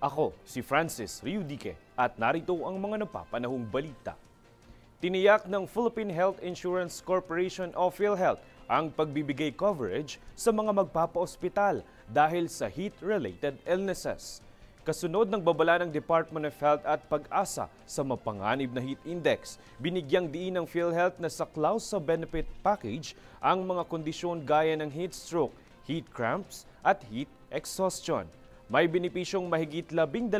Ako, si Francis Riudique at narito ang mga napapanahong balita. Tiniyak ng Philippine Health Insurance Corporation o PhilHealth ang pagbibigay coverage sa mga magpapa-ospital dahil sa heat-related illnesses. Kasunod ng babala ng Department of Health at Pag-asa sa mapanganib na heat index, binigyang diin ng PhilHealth na saklaw sa benefit package ang mga kondisyon gaya ng heat stroke, heat cramps at heat exhaustion. May benepisyong mahigit 12,000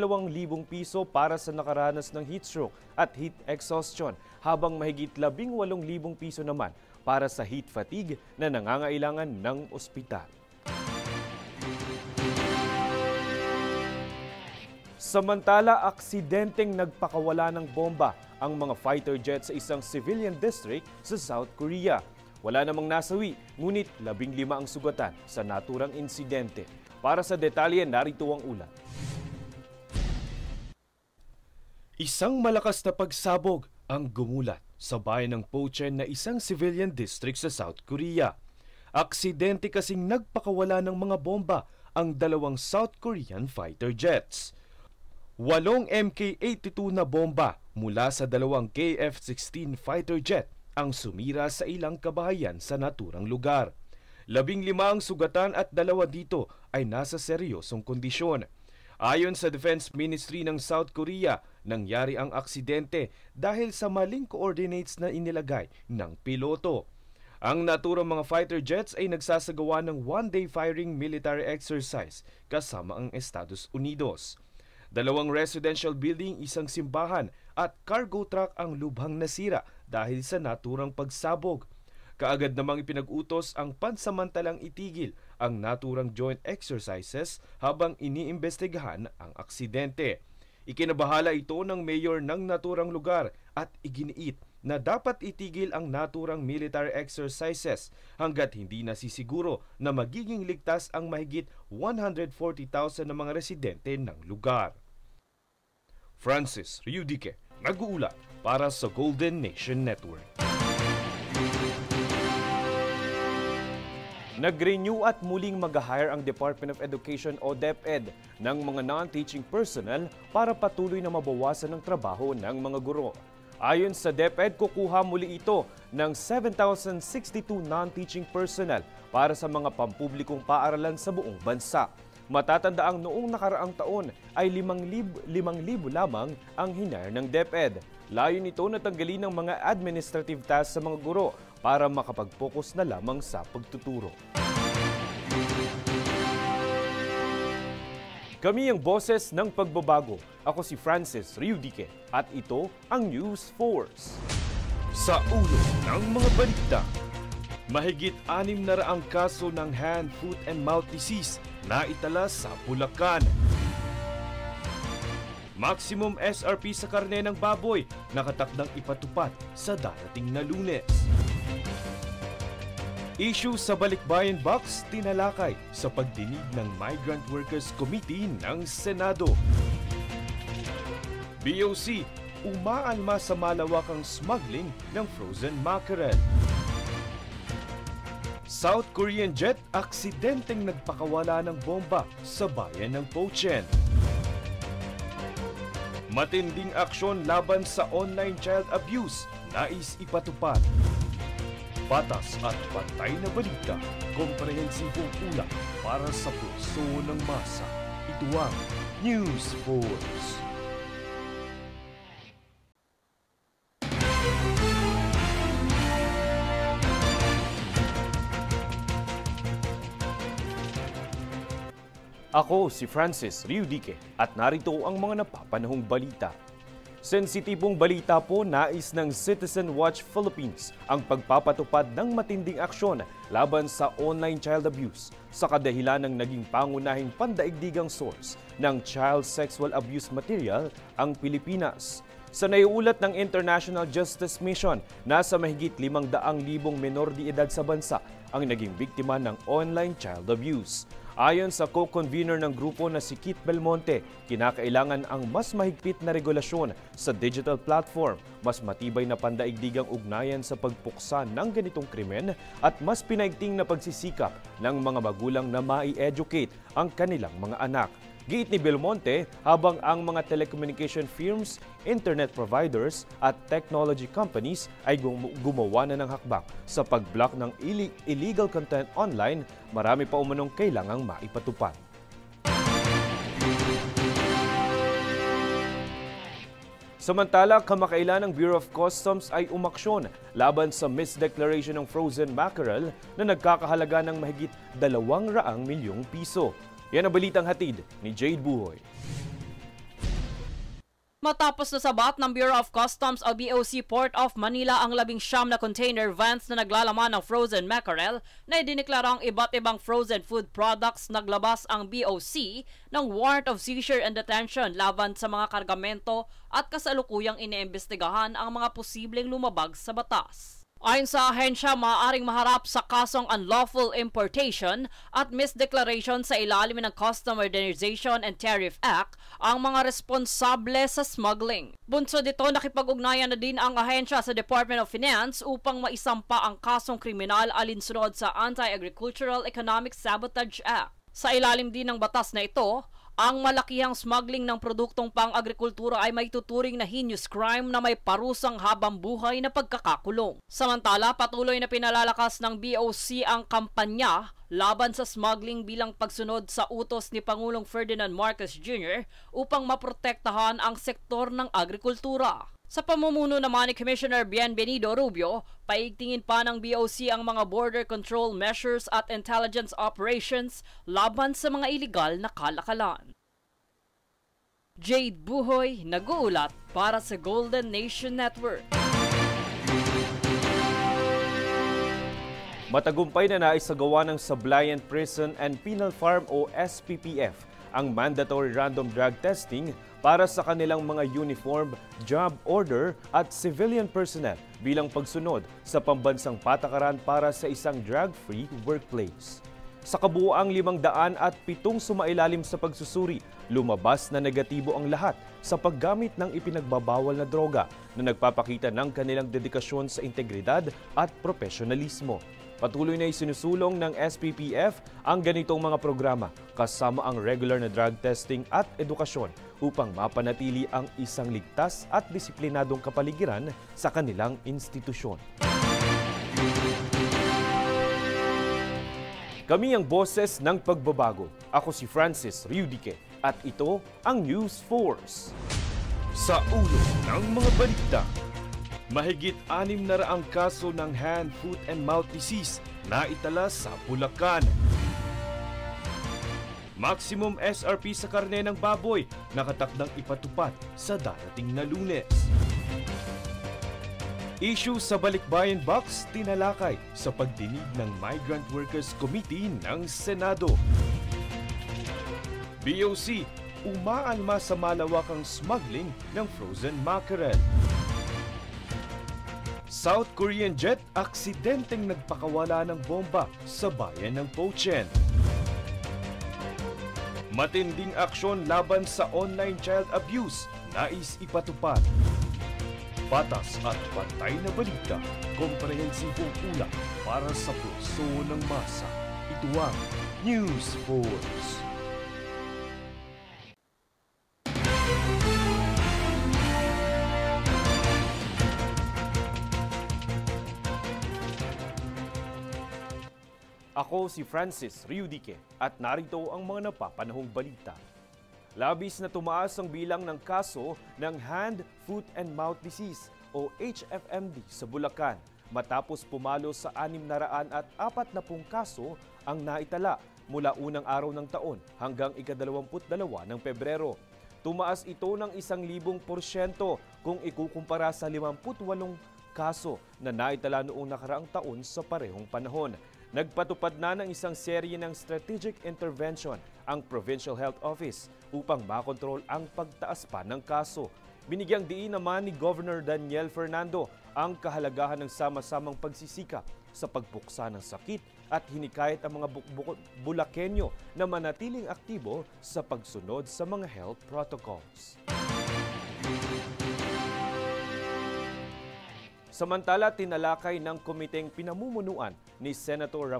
piso para sa nakaranas ng heat stroke at heat exhaustion, habang mahigit 18,000 piso naman para sa heat fatigue na nangangailangan ng ospital. Samantala, aksidenteng nagpakawala ng bomba ang mga fighter jet sa isang civilian district sa South Korea. Wala namang nasawi, ngunit 15 ang sugatan sa naturang insidente. Para sa detalye, narito ang ulat. Isang malakas na pagsabog ang gumulat sa bayan ng Pocheon na isang civilian district sa South Korea. Aksidente kasing nagpakawala ng mga bomba ang dalawang South Korean fighter jets. 8 Mk-82 na bomba mula sa dalawang KF-16 fighter jet ang sumira sa ilang kabahayan sa naturang lugar. 15 ang sugatan at 2 dito ay nasa seryosong kondisyon. Ayon sa Defense Ministry ng South Korea, nangyari ang aksidente dahil sa maling coordinates na inilagay ng piloto. Ang naturang mga fighter jets ay nagsasagawa ng one-day firing military exercise kasama ang Estados Unidos. 2 residential building, isang simbahan at cargo truck ang lubhang nasira dahil sa naturang pagsabog. Kaagad namang ipinag-utos ang pansamantalang itigil ang naturang joint exercises habang iniimbestigahan ang aksidente. Ikinabahala ito ng mayor ng naturang lugar at iginiit na dapat itigil ang naturang military exercises hanggat hindi nasisiguro na magiging ligtas ang mahigit 140,000 na mga residente ng lugar. Francis Riudique, nag-uulat para sa Golden Nation Network. Nag-renew at muling mag-hire ang Department of Education o DepEd ng mga non-teaching personnel para patuloy na mabawasan ang trabaho ng mga guro. Ayon sa DepEd, kukuha muli ito ng 7,062 non-teaching personnel para sa mga pampublikong paaralan sa buong bansa. Matatandaang noong nakaraang taon ay 5,000 lamang ang hinire ng DepEd. Layo nito na tanggalin ang mga administrative tasks sa mga guro para makapag-focus na lamang sa pagtuturo. Kami ang boses ng pagbabago. Ako si Francis Riudique at ito ang News Force. Sa ulo ng mga balita, mahigit 600 kaso ng hand, foot and mouth disease na itala sa Bulacan. Maximum SRP sa karne ng baboy nakatakdang ipatupad sa darating na Lunes. Issue sa Balikbayan Box tinalakay sa pagdinig ng Migrant Workers Committee ng Senado. BOC umaalma sa malawakang smuggling ng frozen mackerel. South Korean jet aksidenteng nagpakawala ng bomba sa bayan ng Pocheon. Matinding aksyon laban sa online child abuse, nais ipatupad. Patas at pantay na balita, komprehensibong ulat para sa puso ng masa. Ito ang News Force. Ako si Francis Riudique at narito ang mga napapanahong balita. Sensitibong balita po, nais ng Citizen Watch Philippines ang pagpapatupad ng matinding aksyon laban sa online child abuse sa kadahilan ng naging pangunahing pandaigdigang source ng child sexual abuse material ang Pilipinas. Sa naiulat ng International Justice Mission, nasa mahigit 500,000 menor de edad sa bansa ang naging biktima ng online child abuse. Ayon sa co-convener ng grupo na si Kit Belmonte, kinakailangan ang mas mahigpit na regulasyon sa digital platform, mas matibay na pandaigdigang ugnayan sa pagpuksa ng ganitong krimen at mas pinaigting na pagsisikap ng mga magulang na mai-educate ang kanilang mga anak. Giit ni Belmonte, habang ang mga telecommunication firms, internet providers at technology companies ay gumawa na ng hakbang sa pag-block ng illegal content online, marami pa umanong kailangang maipatupad. Samantala, kamakailan ng Bureau of Customs ay umaksyon laban sa misdeclaration ng frozen mackerel na nagkakahalaga ng mahigit 200 milyong piso. Yan ang balitang hatid ni Jade Buhoy. Matapos nasabat ng Bureau of Customs o BOC Port of Manila ang 19 na container vans na naglalaman ng frozen mackerel na idineklarang iba't ibang frozen food products, naglabas ang BOC ng warrant of seizure and detention laban sa mga kargamento at kasalukuyang iniimbestigahan ang mga posibleng lumabag sa batas. Ayon sa ahensya, maaaring maharap sa kasong unlawful importation at misdeclaration sa ilalim ng Custom Modernization and Tariff Act ang mga responsable sa smuggling. Bunsod dito, nakipag-ugnayan na din ang ahensya sa Department of Finance upang maisampa ang kasong kriminal alinsunod sa Anti-Agricultural Economic Sabotage Act. Sa ilalim din ng batas na ito, ang malakihang smuggling ng produktong pang-agrikultura ay may tuturing na heinous crime na may parusang habang buhay na pagkakakulong. Samantala, patuloy na pinalalakas ng BOC ang kampanya laban sa smuggling bilang pagsunod sa utos ni Pangulong Ferdinand Marcos Jr. upang maprotektahan ang sektor ng agrikultura. Sa pamumuno naman ni Commissioner Bienvenido Rubio, paigtingin pa ng BOC ang mga border control measures at intelligence operations laban sa mga iligal na kalakalan. Jade Buhoy, nag-uulat para sa Golden Nation Network. Matagumpay na naisagawa ng Sablayan Prison and Penal Farm o SPPF ang mandatory random drug testing para sa kanilang mga uniform, job order at civilian personnel bilang pagsunod sa pambansang patakaran para sa isang drug-free workplace. Sa kabuuang 507 sumailalim sa pagsusuri, lumabas na negatibo ang lahat sa paggamit ng ipinagbabawal na droga na nagpapakita ng kanilang dedikasyon sa integridad at profesionalismo. Patuloy na isinusulong ng SPPF ang ganitong mga programa kasama ang regular na drug testing at edukasyon upang mapanatili ang isang ligtas at disiplinadong kapaligiran sa kanilang institusyon. Kami ang boses ng pagbabago. Ako si Francis Riudique at ito ang News Force. Sa ulo ng mga balita, mahigit 600 kaso ng hand, foot and mouth disease na itala sa Bulacan. Maximum SRP sa karne ng baboy nakatakdang ipatupad sa darating na Lunes. Issue sa Balikbayan Box tinalakay sa pagdinig ng Migrant Workers Committee ng Senado. BOC umaalma sa malawakang smuggling ng frozen mackerel. South Korean jet aksidenteng nagpakawala ng bomba sa bayan ng Pochen. Matinding aksyon laban sa online child abuse, nais ipatupad. Patas at pantay na balita, komprehensibong ulat para sa puso ng masa. Ito ang News Force. Ako si Francis Riudique at narito ang mga napapanahong balita. Labis na tumaas ang bilang ng kaso ng hand, foot and mouth disease o HFMD sa Bulacan matapos pumalo sa 640 kaso ang naitala mula unang araw ng taon hanggang ika-22 ng Pebrero. Tumaas ito ng 1,000% kung ikukumpara sa 58 kaso na naitala noong nakaraang taon sa parehong panahon. Nagpatupad na ng isang serye ng strategic intervention ang Provincial Health Office upang makontrol ang pagtaas pa ng kaso. Binigyang diin naman ni Governor Daniel Fernando ang kahalagahan ng sama-samang pagsisikap sa pagbuksa ng sakit at hinikayat ang mga Bulakenyo na manatiling aktibo sa pagsunod sa mga health protocols. Samantala, tinalakay ng komiteng pinamumunuan ni Senator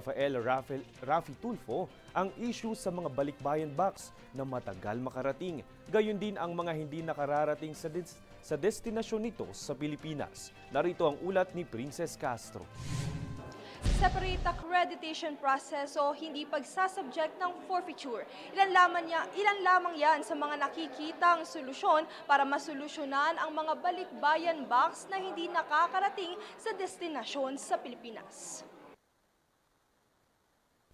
Raffy Tulfo ang issue sa mga balikbayan box na matagal makarating. Gayon din ang mga hindi nakararating sa destinasyon nito sa Pilipinas. Narito ang ulat ni Princess Castro. Separate accreditation process o hindi pagsasubject ng forfeiture. Ilan lamang yan sa mga nakikitang solusyon para masolusyonan ang mga balikbayan box na hindi nakakarating sa destinasyon sa Pilipinas.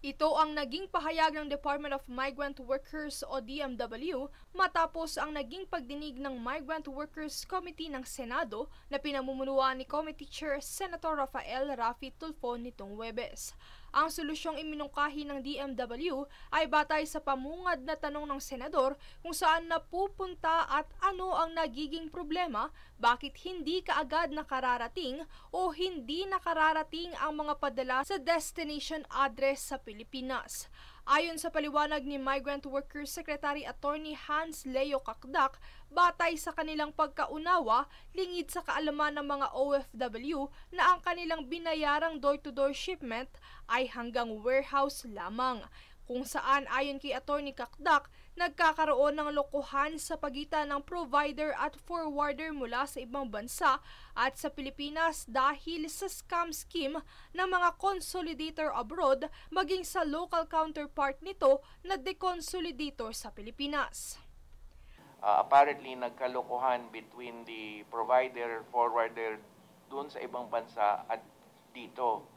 Ito ang naging pahayag ng Department of Migrant Workers o DMW matapos ang naging pagdinig ng Migrant Workers Committee ng Senado na pinamumunuan ni Committee Chair Senator Raffy Tulfo nitong Huwebes. Ang solusyong iminungkahi ng DMW ay batay sa pamungad na tanong ng senador kung saan napupunta at ano ang nagiging problema, bakit hindi kaagad nakararating o hindi nakararating ang mga padala sa destination address sa Pilipinas. Ayon sa paliwanag ni Migrant Workers Secretary Attorney Hans Leo Kakdak, batay sa kanilang pagkaunawa, lingid sa kaalaman ng mga OFW na ang kanilang binayarang door-to-door shipment ay hanggang warehouse lamang. Kung saan ayon kay Attorney Kakdak, nagkakaroon ng lokohan sa pagitan ng provider at forwarder mula sa ibang bansa at sa Pilipinas dahil sa scam scheme ng mga consolidator abroad maging sa local counterpart nito na deconsolidator sa Pilipinas. Apparently, nagkalokohan between the provider, forwarder dun sa ibang bansa at dito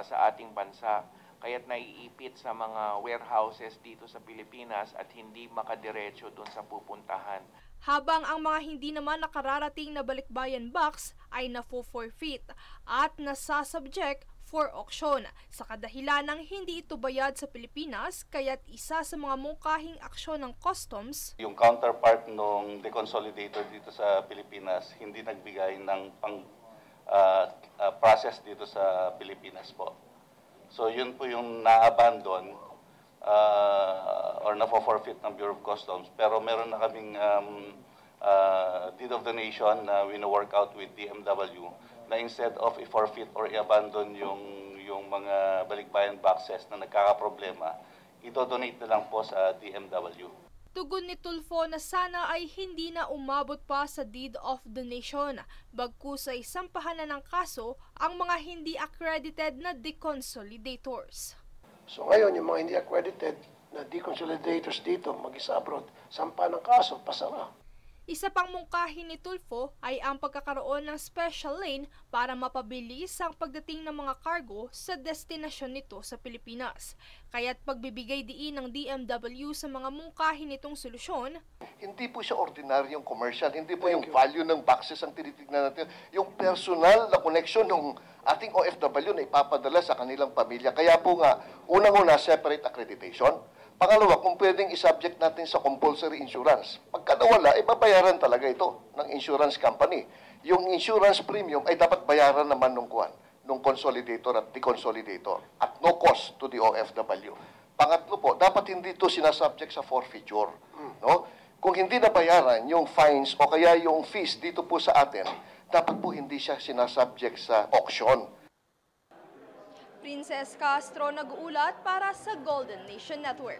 sa ating bansa. Kaya't naiipit sa mga warehouses dito sa Pilipinas at hindi makadiretso dun sa pupuntahan. Habang ang mga hindi naman nakararating na balikbayan box ay na-forfeit at nasasubject for auction sa kadahilan ng hindi ito bayad sa Pilipinas, kaya't isa sa mga mungkahing aksyon ng customs. Yung counterpart ng deconsolidator dito sa Pilipinas hindi nagbigay ng process dito sa Pilipinas po. So yun po yung na-abandon or na-forfeit ng Bureau of Customs. Pero meron na kaming deed of donation na wino-work out with DMW na instead of i-forfeit or i-abandon yung mga balikbayan boxes na nagkakaproblema, ito-donate na lang po sa DMW. Tugon ni Tulfo na sana ay hindi na umabot pa sa deed of donation, bagkus ay sampahan na ng kaso ang mga hindi accredited na deconsolidators. So ngayon, yung mga hindi accredited na deconsolidators dito, mag-isa abroad, sampahan ng kaso, pasara. Isa pang mungkahi ni Tulfo ay ang pagkakaroon ng special lane para mapabilis ang pagdating ng mga cargo sa destinasyon nito sa Pilipinas. Kaya't pagbibigay diin ng DMW sa mga mungkahi nitong solusyon. Hindi po siya ordinaryong commercial, hindi po yung value ng boxes ang tinitignan natin. Yung personal na connection ng ating OFW na ipapadala sa kanilang pamilya. Kaya po nga, unang-una, separate accreditation. Pangalawa, kung pwedeng isubject natin sa compulsory insurance. Pagka nawala, babayaran talaga ito ng insurance company. Yung insurance premium ay dapat bayaran naman nung consolidator at deconsolidator at no cost to the OFW. Pangatlo po, dapat hindi ito sinasubject sa forfeiture. No? Kung hindi nabayaran yung fines o kaya yung fees dito po sa atin, dapat po hindi siya sinasubject sa auction. Princess Castro nag-uulat para sa Golden Nation Network.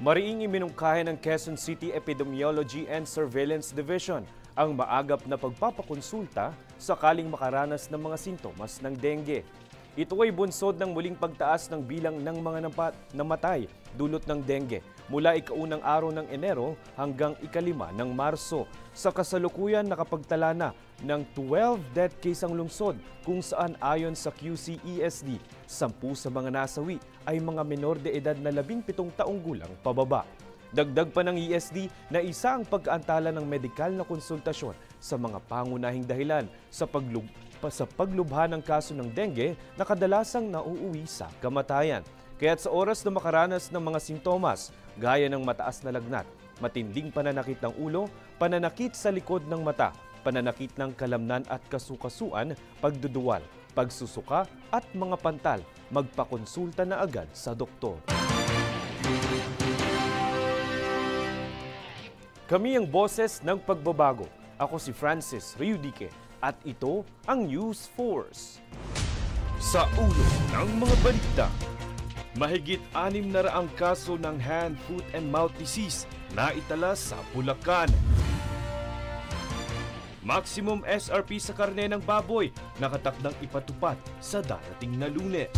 Mariing iminungkahi ng Quezon City Epidemiology and Surveillance Division ang maagap na pagpapakonsulta sakaling makaranas ng mga sintomas ng dengue. Ito ay bunsod ng muling pagtaas ng bilang ng mga namatay dulot ng dengue mula ikaunang araw ng Enero hanggang ikalima ng Marso. Sa kasalukuyan, nakapagtala na ng 12 death case ang lungsod kung saan ayon sa QCESD, 10 sa mga nasawi ay mga menor de edad na 17 taong gulang pababa. Dagdag pa ng ESD na isa ang pag-aantala ng medikal na konsultasyon sa mga pangunahing dahilan sa paglubha ng kaso ng dengue na kadalasang nauuwi sa kamatayan. Kaya't sa oras na makaranas ng mga sintomas gaya ng mataas na lagnat, matinding pananakit ng ulo, pananakit sa likod ng mata, pananakit ng kalamnan at kasukasuan, pagduduwal, pagsusuka at mga pantal, magpakonsulta na agad sa doktor. Kami ang boses ng pagbabago. Ako si Francis Riudique at ito ang News Force. Sa ulo ng mga balita, mahigit 600 kaso ng hand, foot and mouth disease na itala sa Bulacan. Maximum SRP sa karne ng baboy nakatakdang ipatupad sa darating na Lunes.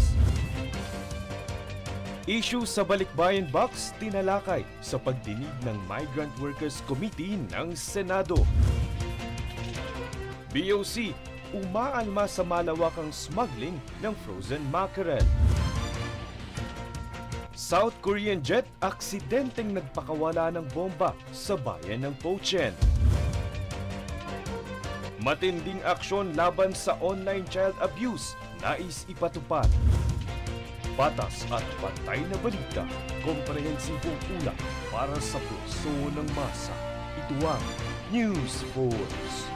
Issue sa Balikbayan Box tinalakay sa pagdinig ng Migrant Workers Committee ng Senado. BOC umaalma sa malawakang smuggling ng frozen mackerel. South Korean jet aksidenteng nagpakawala ng bomba sa bayan ng Pochen. Matinding aksyon laban sa online child abuse, nais ipatupad. Patas at pantay na balita, komprehensibong ulat para sa puso ng masa. Ito ang News Force.